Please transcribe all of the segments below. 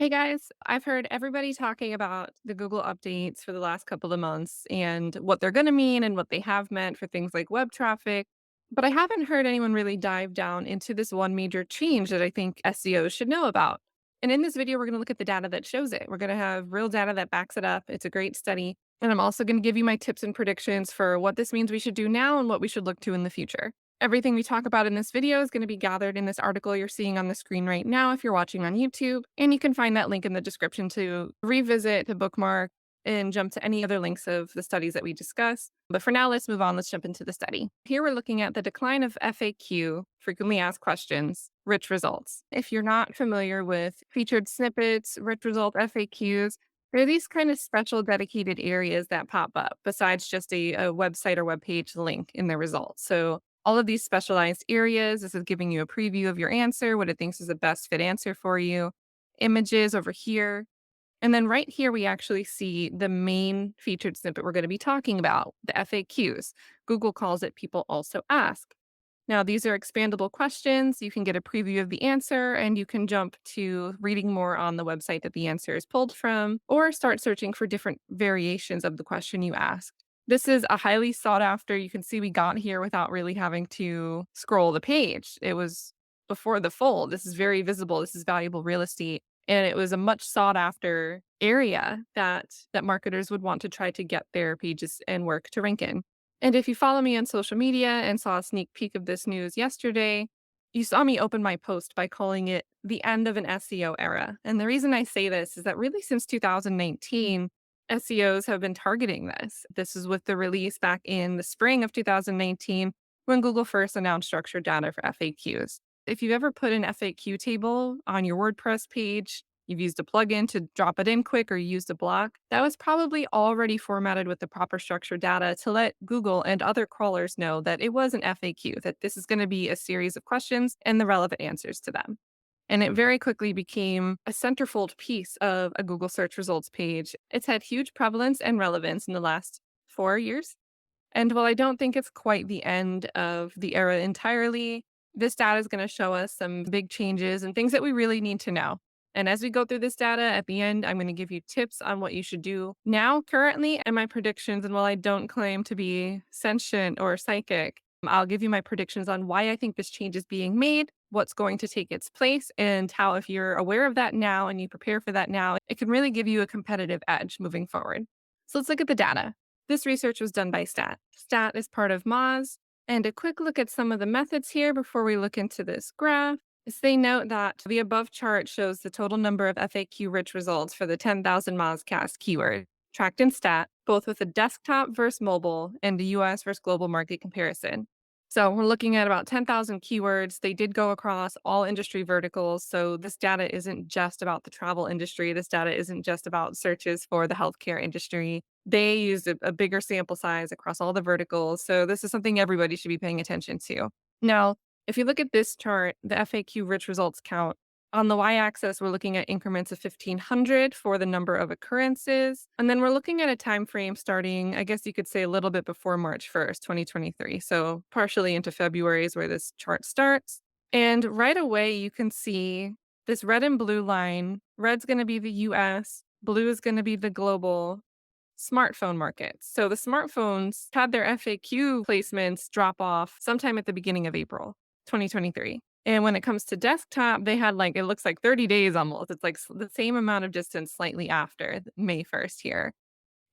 Hey guys, I've heard everybody talking about the Google updates for the last couple of months and what they're going to mean and what they have meant for things like web traffic. But I haven't heard anyone really dive down into this one major change that I think SEOs should know about. And in this video, we're going to look at the data that shows it. We're going to have real data that backs it up. It's a great study. And I'm also going to give you my tips and predictions for what this means we should do now and what we should look to in the future. Everything we talk about in this video is going to be gathered in this article you're seeing on the screen right now if you're watching on YouTube, and you can find that link in the description to revisit, to bookmark, and jump to any other links of the studies that we discuss. But for now, let's move on. Let's jump into the study. Here we're looking at the decline of FAQ, frequently asked questions, rich results. If you're not familiar with featured snippets, rich result FAQs, there are these kind of special dedicated areas that pop up besides just a website or web page link in the results. So all of these specialized areas, this is giving you a preview of your answer, what it thinks is the best fit answer for you. Images over here. And then right here, we actually see the main featured snippet we're going to be talking about, the FAQs. Google calls it people also ask. Now, these are expandable questions. You can get a preview of the answer and you can jump to reading more on the website that the answer is pulled from, or start searching for different variations of the question you asked. This is a highly sought after. You can see we got here without really having to scroll the page. It was before the fold. This is very visible. This is valuable real estate. And it was a much sought after area that marketers would want to try to get their pages and work to rank in. And if you follow me on social media and saw a sneak peek of this news yesterday, you saw me open my post by calling it the end of an SEO era. And the reason I say this is that really since 2019, SEOs have been targeting this. This is with the release back in the spring of 2019 when Google first announced structured data for FAQs. If you've ever put an FAQ table on your WordPress page, you've used a plugin to drop it in quick or you used a block, that was probably already formatted with the proper structured data to let Google and other crawlers know that it was an FAQ, that this is going to be a series of questions and the relevant answers to them. And it very quickly became a centerfold piece of a Google search results page. It's had huge prevalence and relevance in the last 4 years. And while I don't think it's quite the end of the era entirely, this data is going to show us some big changes and things that we really need to know. And as we go through this data at the end, I'm going to give you tips on what you should do now, currently, and my predictions. And while I don't claim to be sentient or psychic, I'll give you my predictions on why I think this change is being made, what's going to take its place, and how, if you're aware of that now and you prepare for that now, it can really give you a competitive edge moving forward. So let's look at the data. This research was done by STAT. STAT is part of Moz. And a quick look at some of the methods here before we look into this graph is they note that the above chart shows the total number of FAQ rich results for the 10,000 Mozcast keyword tracked in STAT, both with a desktop versus mobile and the US versus global market comparison. So we're looking at about 10,000 keywords. They did go across all industry verticals. So this data isn't just about the travel industry. This data isn't just about searches for the healthcare industry. They used a bigger sample size across all the verticals. So this is something everybody should be paying attention to. Now, if you look at this chart, the FAQ rich results count, on the y-axis, we're looking at increments of 1,500 for the number of occurrences. And then we're looking at a time frame starting, I guess you could say, a little bit before March 1st, 2023. So partially into February is where this chart starts. And right away, you can see this red and blue line. Red's going to be the US, blue is going to be the global smartphone markets. So the smartphones had their FAQ placements drop off sometime at the beginning of April 2023. And when it comes to desktop, they had it looks like 30 days almost. It's like the same amount of distance slightly after May 1st here.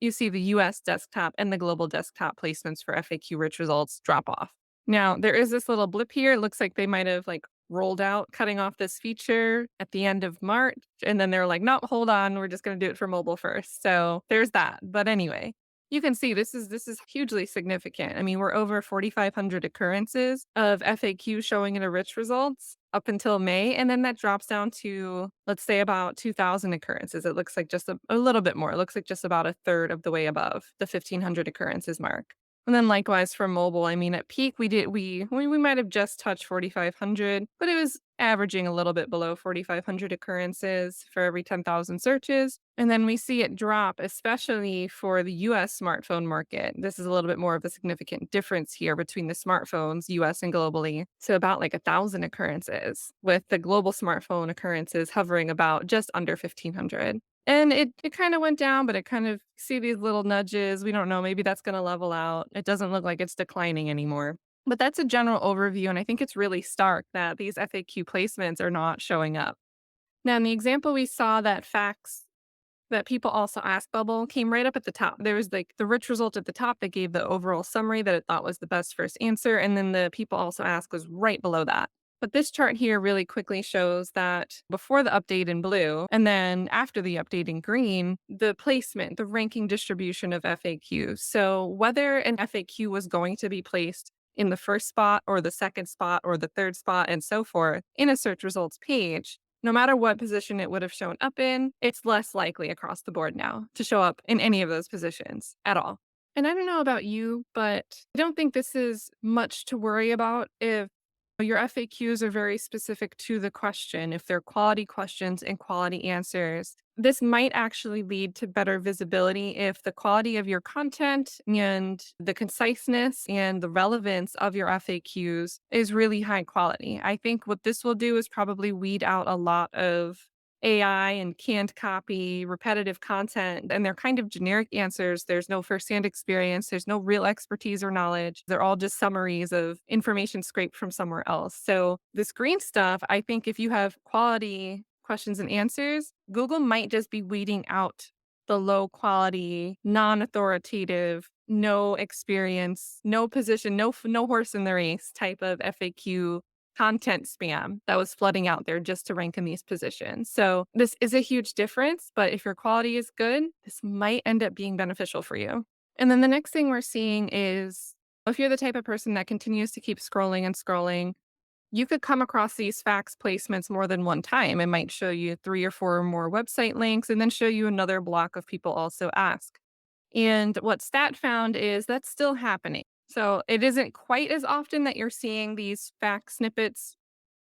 You see the US desktop and the global desktop placements for FAQ rich results drop off. Now, there is this little blip here. It looks like they might have rolled out cutting off this feature at the end of March. And then they're like, nope, hold on. We're just going to do it for mobile first. So there's that. But anyway, you can see this is hugely significant. I mean, we're over 4,500 occurrences of FAQ showing in a rich results up until May. And then that drops down to, let's say, about 2,000 occurrences. It looks like just a little bit more. It looks like just about a third of the way above the 1,500 occurrences mark. And then likewise for mobile, I mean, at peak, we might have just touched 4,500, but it was averaging a little bit below 4,500 occurrences for every 10,000 searches. And then we see it drop, especially for the US smartphone market. This is a little bit more of a significant difference here between the smartphones, US and globally. So about like 1,000 occurrences, with the global smartphone occurrences hovering about just under 1,500. And it kinda went down, but it kind of see these little nudges. We don't know, maybe that's gonna level out. It doesn't look like it's declining anymore. But that's a general overview, and I think it's really stark that these FAQ placements are not showing up. Now, in the example we saw, that facts that people also ask bubble came right up at the top. There was, like, the rich result at the top that gave the overall summary that it thought was the best first answer, and then the people also ask was right below that. But this chart here really quickly shows that before the update in blue and then after the update in green, the placement, the ranking distribution of FAQs. So whether an FAQ was going to be placed in the first spot or the second spot or the third spot and so forth in a search results page, no matter what position it would have shown up in, it's less likely across the board now to show up in any of those positions at all. And I don't know about you, but I don't think this is much to worry about if your FAQs are very specific to the question, if they're quality questions and quality answers. This might actually lead to better visibility if the quality of your content and the conciseness and the relevance of your FAQs is really high quality. I think what this will do is probably weed out a lot of AI and canned copy, repetitive content, and they're kind of generic answers. There's no firsthand experience, there's no real expertise or knowledge. They're all just summaries of information scraped from somewhere else. So, this green stuff, I think if you have quality questions and answers, Google might just be weeding out the low quality, non authoritative, no experience, no position, no horse in the race type of FAQ content spam that was flooding out there just to rank in these positions. So this is a huge difference, but if your quality is good, this might end up being beneficial for you. And then the next thing we're seeing is if you're the type of person that continues to keep scrolling and scrolling, you could come across these fax placements more than one time. It might show you 3 or 4 more website links and then show you another block of people also ask. And what Stat found is that's still happening. So it isn't quite as often that you're seeing these fact snippets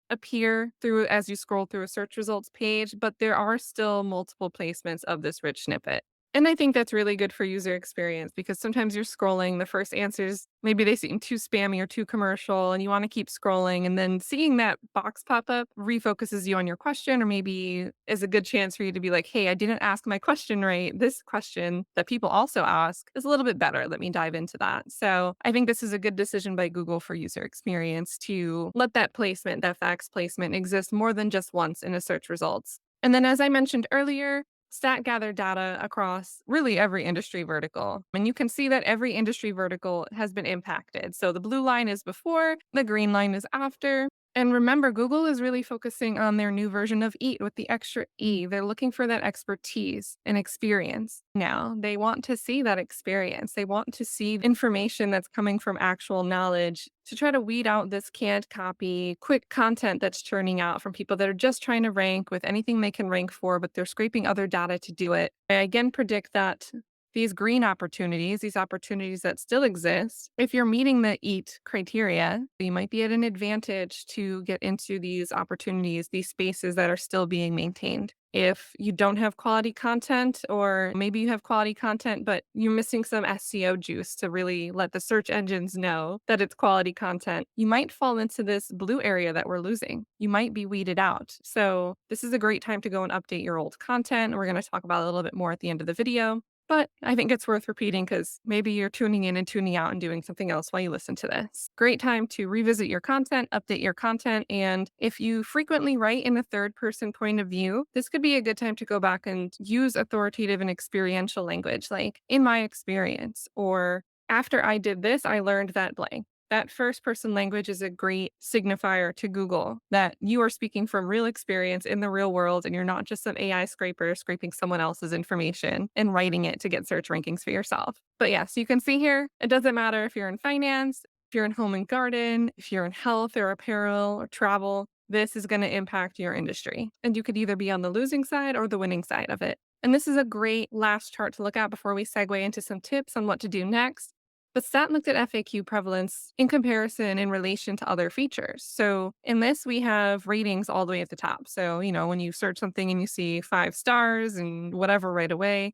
appear through as you scroll through a search results page, but there are still multiple placements of this rich snippet. And I think that's really good for user experience because sometimes you're scrolling, the first answers, maybe they seem too spammy or too commercial, and you want to keep scrolling. And then seeing that box pop up refocuses you on your question, or maybe is a good chance for you to be like, hey, I didn't ask my question right. This question that people also ask is a little bit better. Let me dive into that. So I think this is a good decision by Google for user experience to let that placement, that facts placement, exist more than just once in a search results. And then, as I mentioned earlier, Stat gathered data across really every industry vertical. And you can see that every industry vertical has been impacted. So the blue line is before, the green line is after. And remember, Google is really focusing on their new version of E.E.A.T with the extra E. They're looking for that expertise and experience now. They want to see that experience. They want to see information that's coming from actual knowledge to try to weed out this canned copy, quick content that's churning out from people that are just trying to rank with anything they can rank for, but they're scraping other data to do it. I again predict that these green opportunities, these opportunities that still exist, if you're meeting the EAT criteria, you might be at an advantage to get into these opportunities, these spaces that are still being maintained. If you don't have quality content, or maybe you have quality content, but you're missing some SEO juice to really let the search engines know that it's quality content, you might fall into this blue area that we're losing. You might be weeded out. So, this is a great time to go and update your old content. We're going to talk about it a little bit more at the end of the video. But I think it's worth repeating because maybe you're tuning in and tuning out and doing something else while you listen to this. Great time to revisit your content, update your content, and if you frequently write in a third person point of view, this could be a good time to go back and use authoritative and experiential language like in my experience, or after I did this, I learned that blank. That first person language is a great signifier to Google that you are speaking from real experience in the real world and you're not just some AI scraper scraping someone else's information and writing it to get search rankings for yourself. But yes, you can see here, it doesn't matter if you're in finance, if you're in home and garden, if you're in health or apparel or travel, this is going to impact your industry. And you could either be on the losing side or the winning side of it. And this is a great last chart to look at before we segue into some tips on what to do next. The stat looked at FAQ prevalence in comparison in relation to other features. So in this, we have ratings all the way at the top. So, when you search something and you see 5 stars and whatever right away,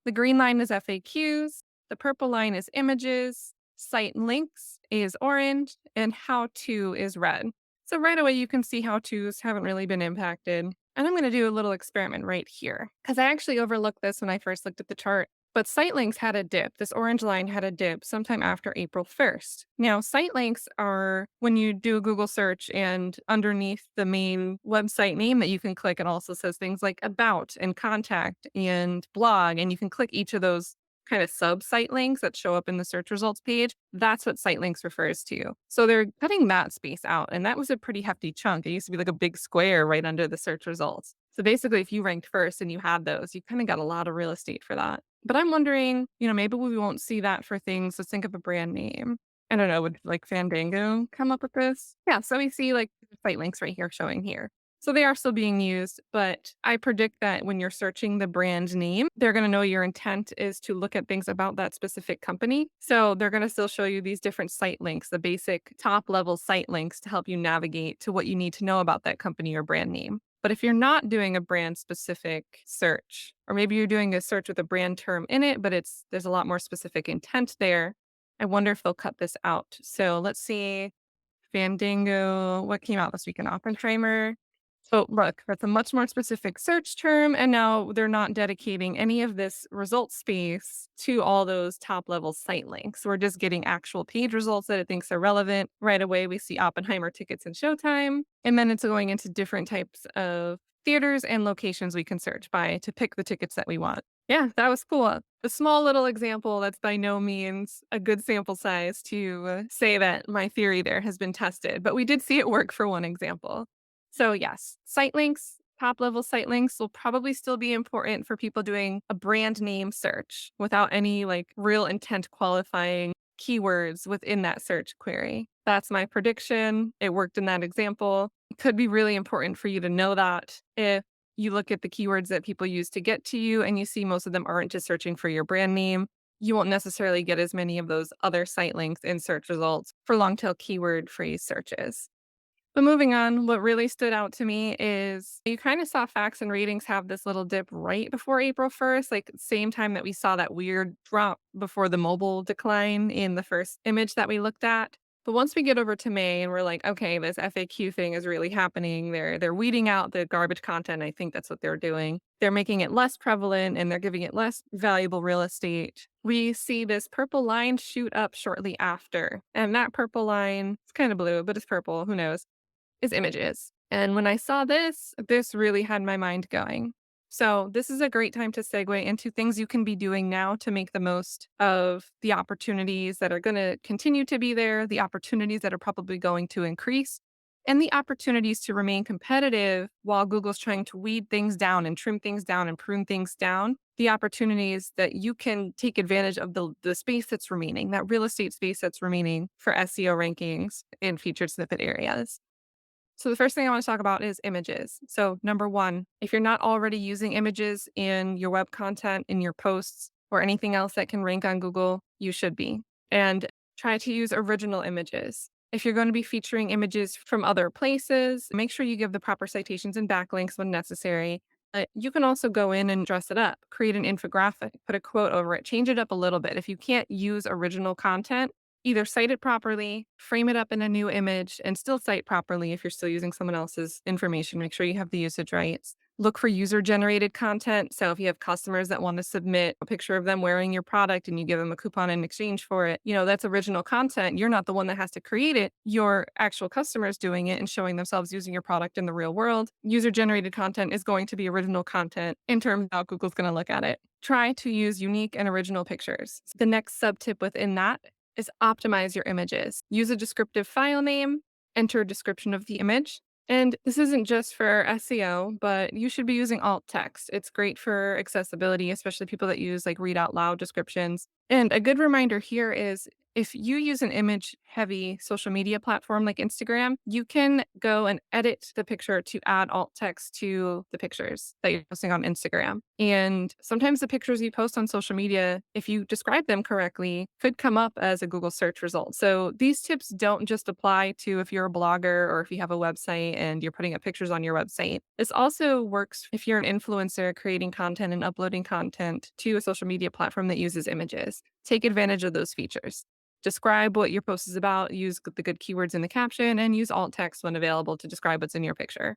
the green line is FAQs, the purple line is images, site links is orange, and how to is red. So right away, you can see how to's haven't really been impacted. And I'm going to do a little experiment right here because I actually overlooked this when I first looked at the chart. But site links had a dip. This orange line had a dip sometime after April 1st. Now, site links are when you do a Google search and underneath the main website name that you can click, it also says things like about and contact and blog. And you can click each of those kind of sub site links that show up in the search results page. That's what site links refers to. So they're cutting that space out. And that was a pretty hefty chunk. It used to be like a big square right under the search results. So basically, if you ranked first and you had those, you kind of got a lot of real estate for that. But I'm wondering, maybe we won't see that for things. Let's think of a brand name. I don't know, would like Fandango come up with this? Yeah, so we see like site links right here showing here. So they are still being used, but I predict that when you're searching the brand name, they're going to know your intent is to look at things about that specific company. So they're going to still show you these different site links, the basic top level site links to help you navigate to what you need to know about that company or brand name. But if you're not doing a brand specific search, or maybe you're doing a search with a brand term in it, but there's a lot more specific intent there, I wonder if they'll cut this out. So let's see. Fandango, what came out this week? An Oppenheimer. So look, that's a much more specific search term. And now they're not dedicating any of this result space to all those top level site links. We're just getting actual page results that it thinks are relevant. Right away, we see Oppenheimer tickets and Showtime. And then it's going into different types of theaters and locations we can search by to pick the tickets that we want. Yeah, that was cool. A small little example that's by no means a good sample size to say that my theory there has been tested, but we did see it work for one example. So, yes, site links, top level site links will probably still be important for people doing a brand name search without any like real intent qualifying keywords within that search query. That's my prediction. It worked in that example. It could be really important for you to know that if you look at the keywords that people use to get to you and you see most of them aren't just searching for your brand name, you won't necessarily get as many of those other site links in search results for long tail keyword phrase searches. But moving on, what really stood out to me is you kind of saw facts and ratings have this little dip right before April 1st, like same time that we saw that weird drop before the mobile decline in the first image that we looked at. But once we get over to May and we're like, okay, this FAQ thing is really happening. They're weeding out the garbage content. I think that's what they're doing. They're making it less prevalent and they're giving it less valuable real estate. We see this purple line shoot up shortly after. And that purple line, it's kind of blue, but it's purple. Who knows? Is images. And when I saw this really had my mind going. So, this is a great time to segue into things you can be doing now to make the most of the opportunities that are going to continue to be there, the opportunities that are probably going to increase, and the opportunities to remain competitive while Google's trying to weed things down and trim things down and prune things down. The opportunities that you can take advantage of the space that's remaining, that real estate space that's remaining for SEO rankings in featured snippet areas. So the first thing I want to talk about is images. So number one, if you're not already using images in your web content, in your posts, or anything else that can rank on Google, you should be. And try to use original images. If you're going to be featuring images from other places, make sure you give the proper citations and backlinks when necessary. You can also go in and dress it up, create an infographic, put a quote over it, change it up a little bit. If you can't use original content, either cite it properly, frame it up in a new image, and still cite properly if you're still using someone else's information. Make sure you have the usage rights. Look for user generated content. So if you have customers that want to submit a picture of them wearing your product and you give them a coupon in exchange for it, that's original content. You're not the one that has to create it. Your actual customers doing it and showing themselves using your product in the real world. User generated content is going to be original content in terms of how Google's going to look at it. Try to use unique and original pictures. The next sub tip within that is optimize your images. Use a descriptive file name, enter a description of the image. And this isn't just for SEO, but you should be using alt text. It's great for accessibility, especially people that use like read out loud descriptions. And a good reminder here is If you use an image heavy social media platform like Instagram, you can go and edit the picture to add alt text to the pictures that you're posting on Instagram. And sometimes the pictures you post on social media, if you describe them correctly, could come up as a Google search result. So these tips don't just apply to if you're a blogger or if you have a website and you're putting up pictures on your website. This also works if you're an influencer creating content and uploading content to a social media platform that uses images. Take advantage of those features. Describe what your post is about, use the good keywords in the caption, and use alt text when available to describe what's in your picture.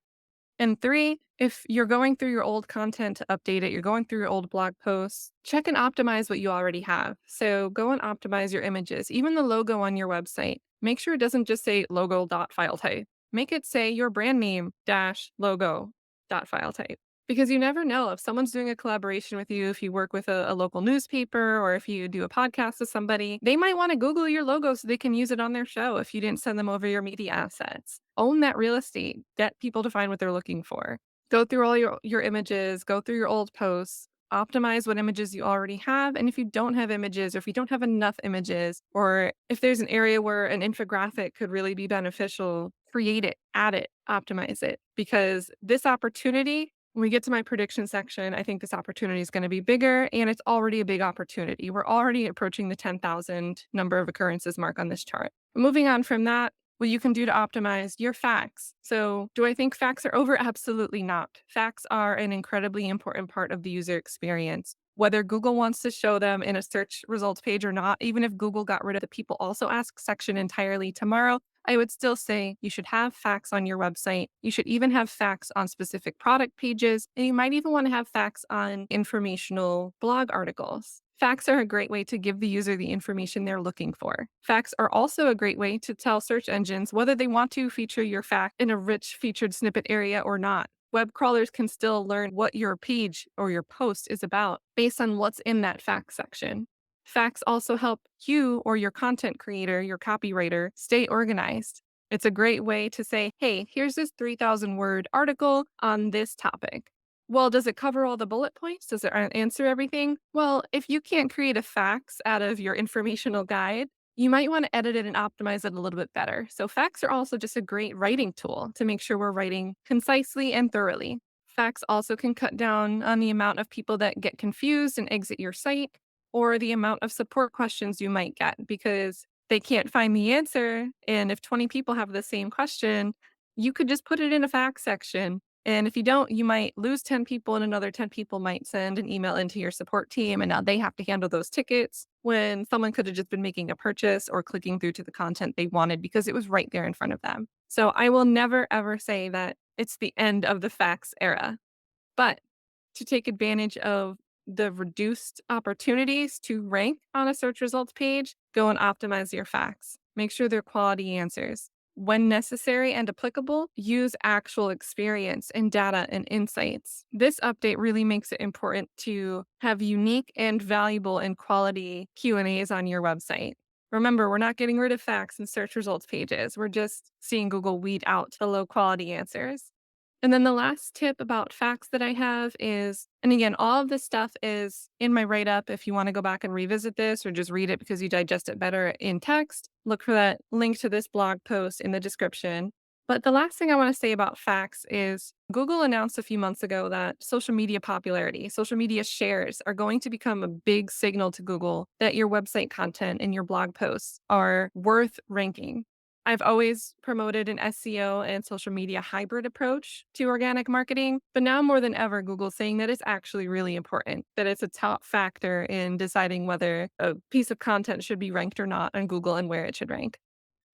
And three, if you're going through your old content to update it, you're going through your old blog posts, check and optimize what you already have. So go and optimize your images, even the logo on your website. Make sure it doesn't just say logo.file type. Make it say your brand name dash logo.file type. Because you never know if someone's doing a collaboration with you, if you work with a local newspaper or if you do a podcast with somebody, they might want to Google your logo so they can use it on their show if you didn't send them over your media assets. Own that real estate. Get people to find what they're looking for. Go through all your images, go through your old posts, optimize what images you already have. And if you don't have images, or if you don't have enough images, or if there's an area where an infographic could really be beneficial, create it, add it, optimize it. Because this opportunity, when we get to my prediction section, I think this opportunity is going to be bigger and it's already a big opportunity. We're already approaching the 10,000 number of occurrences mark on this chart. Moving on from that, what you can do to optimize your facts. So, do I think facts are over? Absolutely not. Facts are an incredibly important part of the user experience. Whether Google wants to show them in a search results page or not, even if Google got rid of the people also ask section entirely tomorrow, I would still say you should have facts on your website. You should even have facts on specific product pages, and you might even want to have facts on informational blog articles. Facts are a great way to give the user the information they're looking for. Facts are also a great way to tell search engines whether they want to feature your fact in a rich featured snippet area or not. Web crawlers can still learn what your page or your post is about based on what's in that fact section. Facts also help you or your content creator, your copywriter, stay organized. It's a great way to say, hey, here's this 3,000 word article on this topic. Well, does it cover all the bullet points? Does it answer everything? Well, if you can't create a facts out of your informational guide, you might want to edit it and optimize it a little bit better. So, facts are also just a great writing tool to make sure we're writing concisely and thoroughly. Facts also can cut down on the amount of people that get confused and exit your site or the amount of support questions you might get because they can't find the answer. And if 20 people have the same question, you could just put it in a fact section. And if you don't, you might lose 10 people and another 10 people might send an email into your support team. And now they have to handle those tickets when someone could have just been making a purchase or clicking through to the content they wanted because it was right there in front of them. So I will never, ever say that it's the end of the facts era. But to take advantage of the reduced opportunities to rank on a search results page, go and optimize your facts. Make sure they're quality answers. When necessary and applicable, use actual experience and data and insights. This update really makes it important to have unique and valuable and quality Q&As on your website. Remember, we're not getting rid of facts and search results pages. We're just seeing Google weed out the low quality answers. And then the last tip about facts that I have is, and again, all of this stuff is in my write up. If you want to go back and revisit this or just read it because you digest it better in text, look for that link to this blog post in the description. But the last thing I want to say about facts is Google announced a few months ago that social media popularity, social media shares are going to become a big signal to Google that your website content and your blog posts are worth ranking. I've always promoted an SEO and social media hybrid approach to organic marketing, but now more than ever, Google's saying that it's actually really important, that it's a top factor in deciding whether a piece of content should be ranked or not on Google and where it should rank.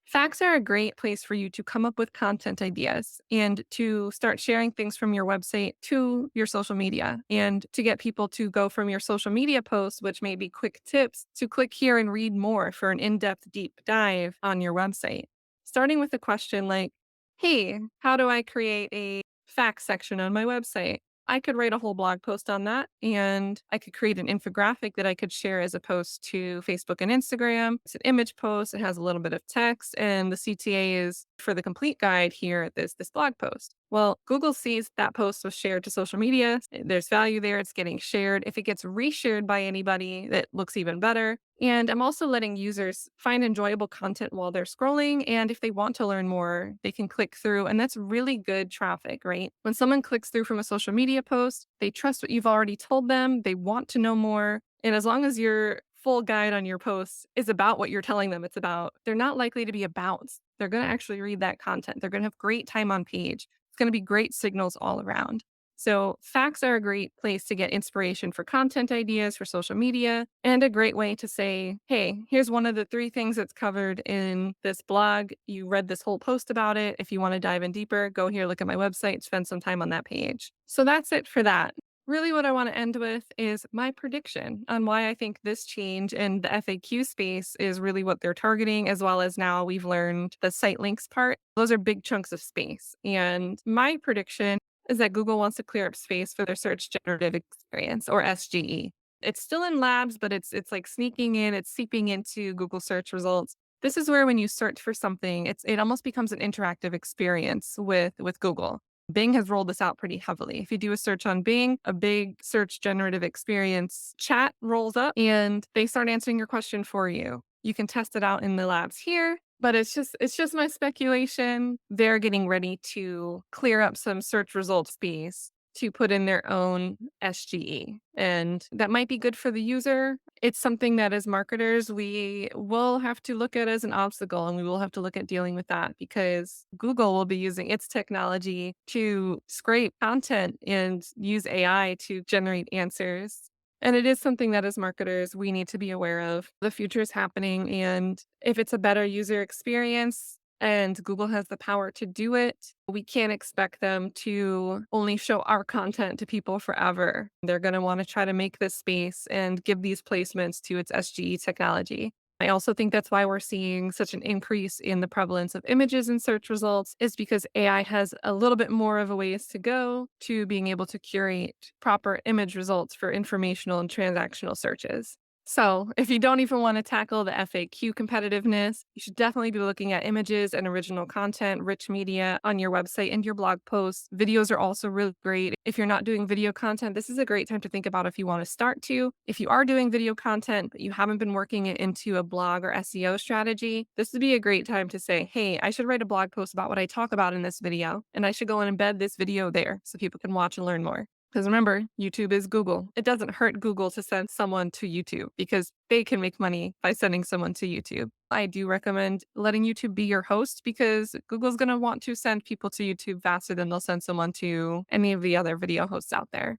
Facts are a great place for you to come up with content ideas and to start sharing things from your website to your social media and to get people to go from your social media posts, which may be quick tips, to click here and read more for an in depth deep dive on your website. Starting with a question like, hey, how do I create a facts section on my website? I could write a whole blog post on that and I could create an infographic that I could share as a post to Facebook and Instagram. It's an image post, it has a little bit of text, and the CTA is for the complete guide here at this blog post. Well, Google sees that post was shared to social media. There's value there. It's getting shared. If it gets reshared by anybody, that looks even better. And I'm also letting users find enjoyable content while they're scrolling. And if they want to learn more, they can click through. And that's really good traffic, right? When someone clicks through from a social media post, they trust what you've already told them. They want to know more. And as long as your full guide on your posts is about what you're telling them it's about, they're not likely to be a bounce. They're going to actually read that content. They're going to have great time on page. It's going to be great signals all around. So, facts are a great place to get inspiration for content ideas for social media and a great way to say, hey, here's one of the 3 things that's covered in this blog. You read this whole post about it. If you want to dive in deeper, go here, look at my website, spend some time on that page. So, that's it for that. Really, what I want to end with is my prediction on why I think this change in the FAQ space is really what they're targeting, as well as now we've learned the site links part. Those are big chunks of space. And my prediction is that Google wants to clear up space for their search generative experience, or SGE. It's still in labs, but it's like sneaking in, it's seeping into Google search results. This is where when you search for something, it almost becomes an interactive experience with Google. Bing has rolled this out pretty heavily. If you do a search on Bing, a big search generative experience chat rolls up and they start answering your question for you. You can test it out in the labs here, but it's just my speculation. They're getting ready to clear up some search result space to put in their own SGE. And that might be good for the user. It's something that as marketers, we will have to look at as an obstacle and we will have to look at dealing with that because Google will be using its technology to scrape content and use AI to generate answers. And it is something that as marketers, we need to be aware of. The future is happening. And if it's a better user experience, and Google has the power to do it, we can't expect them to only show our content to people forever. They're going to want to try to make this space and give these placements to its SGE technology. I also think that's why we're seeing such an increase in the prevalence of images in search results is because AI has a little bit more of a ways to go to being able to curate proper image results for informational and transactional searches. So, if you don't even want to tackle the FAQ competitiveness, you should definitely be looking at images and original content, rich media on your website and your blog posts. Videos are also really great. If you're not doing video content, this is a great time to think about if you want to start to. If you are doing video content, but you haven't been working it into a blog or SEO strategy, this would be a great time to say, hey, I should write a blog post about what I talk about in this video, and I should go and embed this video there so people can watch and learn more. Because remember, YouTube is Google. It doesn't hurt Google to send someone to YouTube because they can make money by sending someone to YouTube. I do recommend letting YouTube be your host because Google's going to want to send people to YouTube faster than they'll send someone to any of the other video hosts out there.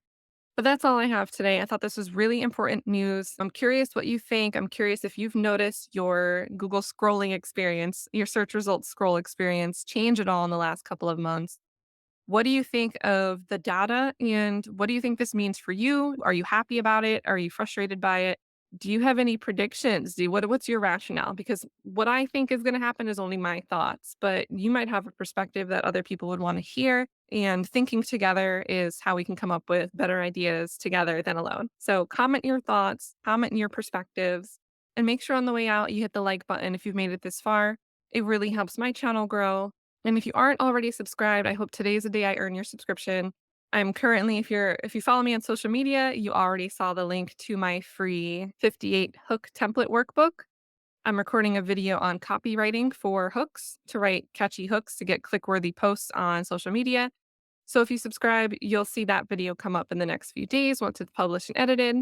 But that's all I have today. I thought this was really important news. I'm curious what you think. I'm curious if you've noticed your Google scrolling experience, your search results scroll experience change at all in the last couple of months. What do you think of the data and what do you think this means for you? Are you happy about it? Are you frustrated by it? Do you have any predictions? What's your rationale? Because what I think is going to happen is only my thoughts, but you might have a perspective that other people would want to hear. And thinking together is how we can come up with better ideas together than alone. So comment your thoughts, comment your perspectives, and make sure on the way out you hit the like button if you've made it this far. It really helps my channel grow and if you aren't already subscribed, I hope today is the day I earn your subscription. I'm currently, if you follow me on social media, you already saw the link to my free 58 hook template workbook. I'm recording a video on copywriting for hooks to write catchy hooks to get click-worthy posts on social media. So if you subscribe, you'll see that video come up in the next few days once it's published and edited.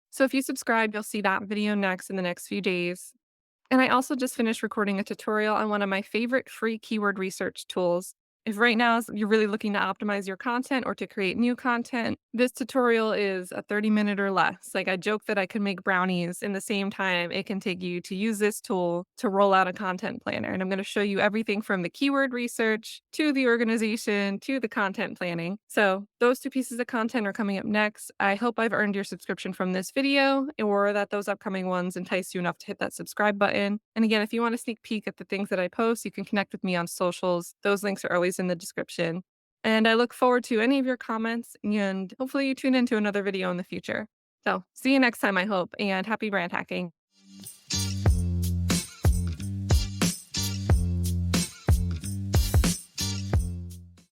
So if you subscribe, you'll see that video next in the next few days. And I also just finished recording a tutorial on one of my favorite free keyword research tools. If right now you're really looking to optimize your content or to create new content, this tutorial is a 30-minute or less. Like I joke that I could make brownies in the same time it can take you to use this tool to roll out a content planner. And I'm going to show you everything from the keyword research to the organization to the content planning. So those 2 pieces of content are coming up next. I hope I've earned your subscription from this video or that those upcoming ones entice you enough to hit that subscribe button. And again, if you want a sneak peek at the things that I post, you can connect with me on socials. Those links are always in the description. And I look forward to any of your comments and hopefully you tune into another video in the future. So see you next time, I hope, and happy brand hacking.